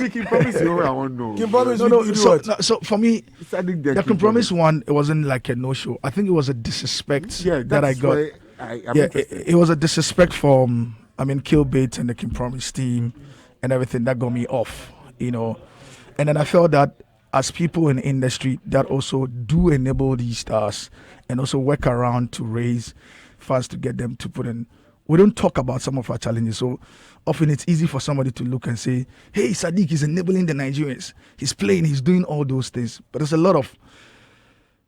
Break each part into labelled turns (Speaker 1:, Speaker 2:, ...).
Speaker 1: Honestly, Kim Promise, you I won't know.
Speaker 2: Kim Promise,
Speaker 3: so for me, the Kim Promise one, it wasn't like a no-show. I think it was a disrespect that I got. It was a disrespect from, Killbait and the Kim Promise team and everything that got me off, And then I felt that as people in the industry that also do enable these stars and also work around to raise funds to get them to put in. We don't talk about some of our challenges. So often it's easy for somebody to look and say, hey, Sadiq is enabling the Nigerians. He's playing, he's doing all those things. But there's a lot of,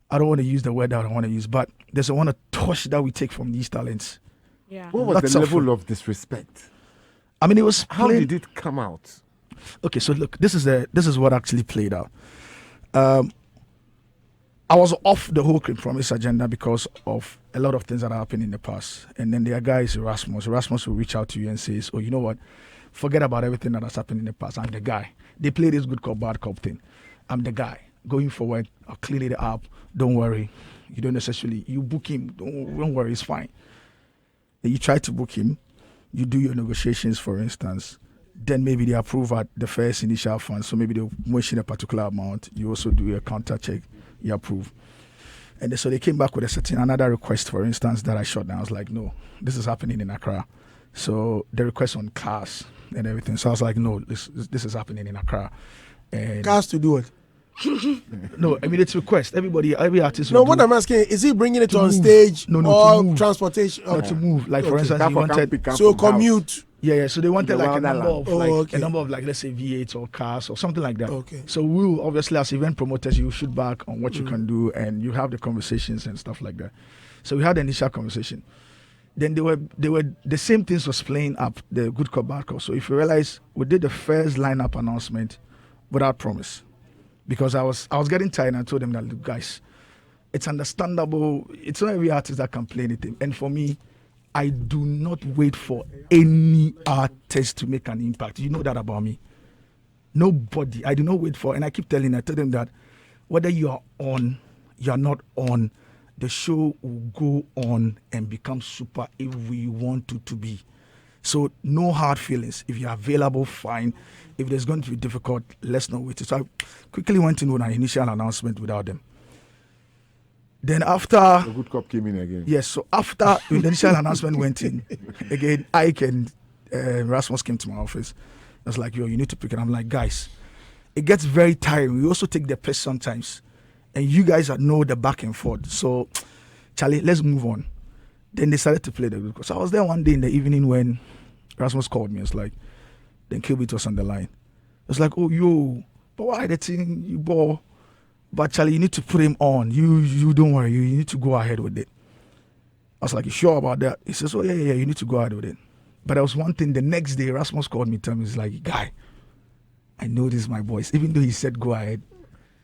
Speaker 3: I don't want to use the word that I want to use, but there's a one touch that we take from these talents.
Speaker 1: Yeah. What was the level of disrespect?
Speaker 3: It was
Speaker 1: how did it come out?
Speaker 3: Okay, so look, this is what actually played out. I was off the whole Kim Promise agenda because of a lot of things that happened in the past. And then there are guys, Erasmus will reach out to you and says, oh, you know what? Forget about everything that has happened in the past. I'm the guy. They play this good cop, bad cop thing. I'm the guy. Going forward, I'll clean it up. Don't worry. You don't necessarily, you book him. Don't worry, it's fine. Then you try to book him. You do your negotiations, for instance. Then maybe they approve at the first initial fund. So maybe they'll mention a particular amount. You also do a counter check. You approve. And so they came back with another request, for instance, that I shot down. I was like, no, this is happening in Accra. So the request on cars and everything. So I was like, no, this is happening in Accra. And
Speaker 2: cars to do it?
Speaker 3: No, it's request. Every artist.
Speaker 2: No, what I'm asking, is he bringing it on stage or transportation?
Speaker 3: To move. Like, for instance, he wanted
Speaker 2: commute.
Speaker 3: Yeah. So they wanted like a number of let's say V8 or cars or something like that.
Speaker 2: Okay.
Speaker 3: So we'll obviously as event promoters, you shoot back on what you can do and you have the conversations and stuff like that. So we had the initial conversation. Then they were the same things was playing up the good cop bad cop. So if you realize, we did the first lineup announcement without promise because I was getting tired and I told them that, look, guys, it's understandable. It's not every artist that can play anything. And for me, I do not wait for any artist to make an impact. You know that about me. Nobody. I do not wait for, and I keep telling, I tell them that whether you are on, you are not on, the show will go on and become super if we want it to be. So no hard feelings. If you're available, fine. If there's going to be difficult, let's not wait. So I quickly went in with an initial announcement without them. Then after
Speaker 1: the good cop came in again.
Speaker 3: Yes, so after the initial announcement went in, again, Ike and Rasmus came to my office. I was like, yo, you need to pick it. I'm like, guys, it gets very tiring. We also take the piss sometimes. And you guys know the back and forth. So, Charlie, let's move on. Then they started to play the good cop. So I was there one day in the evening when Rasmus called me. It's like, then Killbait was on the line. It's like, oh, yo, but why the thing you bought? But Charlie, you need to put him on. You don't worry. You need to go ahead with it. I was like, you sure about that? He says, oh, yeah, you need to go ahead with it. But there was one thing. The next day, Rasmus called me, told me, he's like, guy, I know this is my voice. Even though he said go ahead,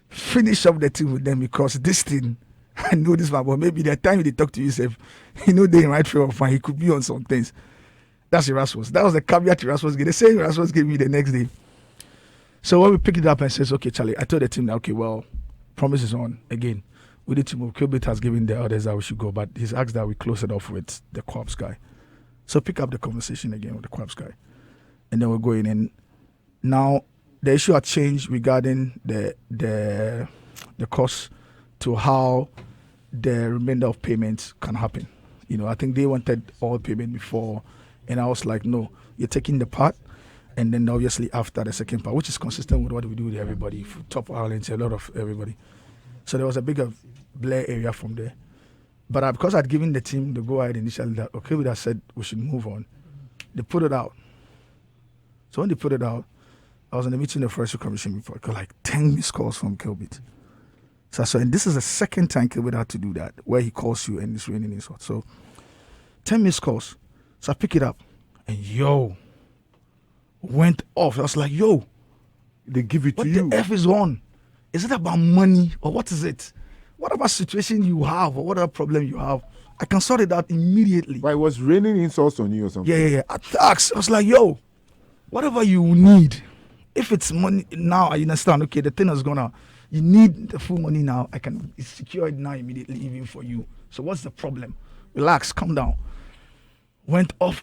Speaker 3: finish up the thing with them because this thing, I know this is my voice. Maybe the time they talk to you, they in right frame of mind. He could be on some things. That's Erasmus. That was the caveat Erasmus gave. The same Erasmus gave me the next day. So when we picked it up and says, okay, Charlie, I told the team that, okay, well, promise is on again. We need to move. Killbait has given the others that we should go, but he's asked that we close it off with the Corpse guy. So pick up the conversation again with the Corpse guy. And then we're going in. Now, the issue had changed regarding the cost to how the remainder of payments can happen. I think they wanted all payment before, and I was like, no, you're taking the part, and then obviously after the second part, which is consistent with what we do with everybody, Top Islands, a lot of everybody. So there was a bigger blur area from there. But because I'd given the team the go-ahead initially that, okay, we had said we should move on, they put it out. So when they put it out, I was in the meeting the first commission before. I got like 10 missed calls from Killbait. So I said, and this is the second time Killbait had to do that, where he calls you and it's raining insult. So 10 missed calls. So I pick it up and went off. I was like,
Speaker 1: they give it to you.
Speaker 3: What the F is on? Is it about money or what is it? Whatever situation you have or whatever problem you have, I can sort it out immediately.
Speaker 1: But it was raining insults on you or something?
Speaker 3: Yeah. Attacks. I was like, whatever you need. If it's money now, I understand. Okay, the thing is you need the full money now. I can secure it now immediately, even for you. So what's the problem? Relax, calm down. Went off.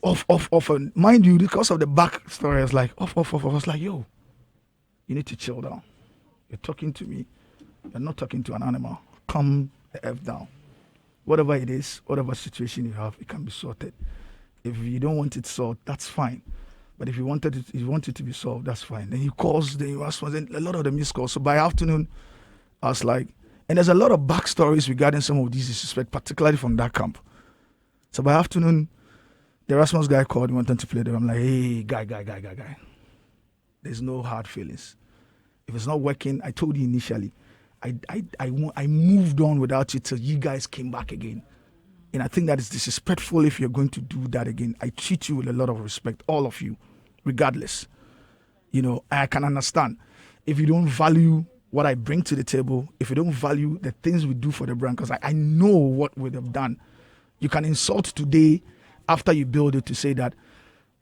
Speaker 3: And mind you, because of the back story, I was like, off. I was like, you need to chill down. You're talking to me. You're not talking to an animal. Calm the F down. Whatever it is, whatever situation you have, it can be sorted. If you don't want it solved, that's fine. But if you want it to be solved, that's fine. Then he calls, then you ask, then a lot of the missed calls. So by afternoon, I was like, and there's a lot of backstories regarding some of these disrespect, particularly from that camp. So by afternoon, the Erasmus guy called me, wanted to play them. I'm like, hey, guy. There's no hard feelings. If it's not working, I told you initially, I moved on without you till you guys came back again. And I think that is disrespectful if you're going to do that again. I treat you with a lot of respect, all of you, regardless. I can understand. If you don't value what I bring to the table, if you don't value the things we do for the brand, because I know what we'd have done. You can insult today after you build it to say that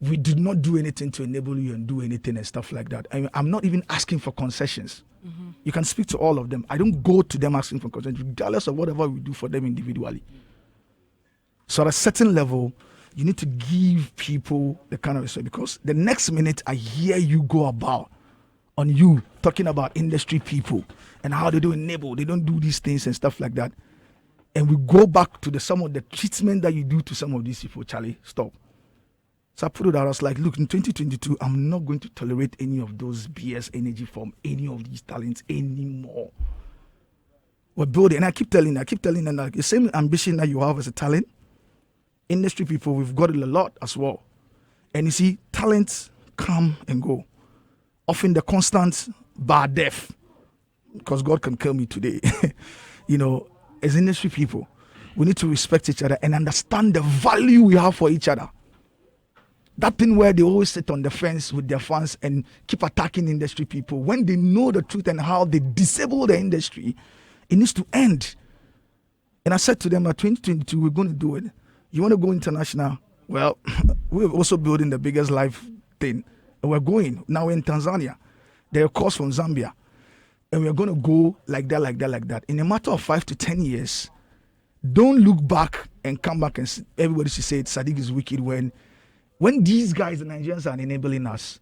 Speaker 3: we did not do anything to enable you and do anything and stuff like that. I'm not even asking for concessions. Mm-hmm. You can speak to all of them. I don't go to them asking for concessions, regardless of whatever we do for them individually. So at a certain level, you need to give people the kind of respect, because the next minute I hear you go about on you talking about industry people and how they don't enable, they don't do these things and stuff like that. And we go back to some of the treatment that you do to some of these people. Charlie, stop. So I put it out. I was like, look, in 2022, I'm not going to tolerate any of those BS energy from any of these talents anymore. We're building, and I keep telling them like the same ambition that you have as a talent. Industry people, we've got it a lot as well. And you see, talents come and go. Often the constant bad death, because God can kill me today. As industry people, we need to respect each other and understand the value we have for each other. That thing where they always sit on the fence with their fans and keep attacking industry people, when they know the truth and how they disable the industry, it needs to end. And I said to them, at 2022, we're going to do it. You want to go international? Well, we're also building the biggest live thing. And we're going. Now we're in Tanzania. There are calls from Zambia. And we're going to go like that. In a matter of 5 to 10 years, don't look back and come back and everybody should say Sadiq is wicked when these guys, the Nigerians, are enabling us.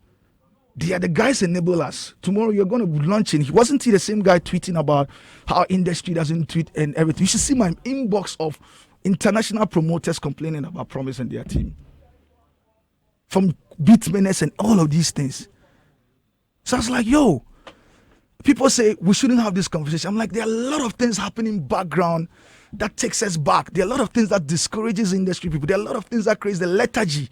Speaker 3: They are the guys enable us. Tomorrow you're going to launch in. Wasn't he the same guy tweeting about how industry doesn't tweet and everything? You should see my inbox of international promoters complaining about Promise and their team. From Beatmeners and all of these things. So I was like, yo, people say we shouldn't have this conversation. I'm like, there are a lot of things happening background that takes us back. There are a lot of things that discourages industry people. There are a lot of things that creates the lethargy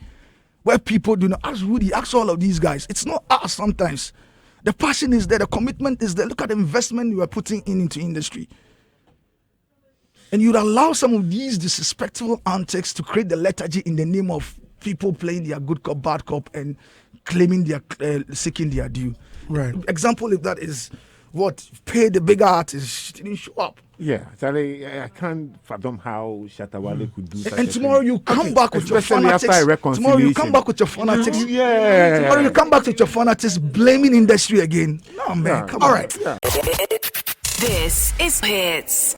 Speaker 3: where people do not ask Rudy, ask all of these guys. It's not us sometimes. The passion is there, the commitment is there. Look at the investment you are putting into industry. And you'd allow some of these disrespectful antics to create the lethargy in the name of people playing their good cop, bad cop, and claiming their seeking their due.
Speaker 2: Right.
Speaker 3: Example of that is what pay the bigger artists. She didn't show up.
Speaker 1: Yeah, I can't fathom how Shatawale could do such
Speaker 3: and tomorrow you come back with your fanatics. Tomorrow you come back with your fanatics.
Speaker 1: Yeah.
Speaker 3: Tomorrow you come back with your fanatics blaming industry again. No man, come on.
Speaker 2: All right.
Speaker 1: Yeah.
Speaker 4: This is Hitz.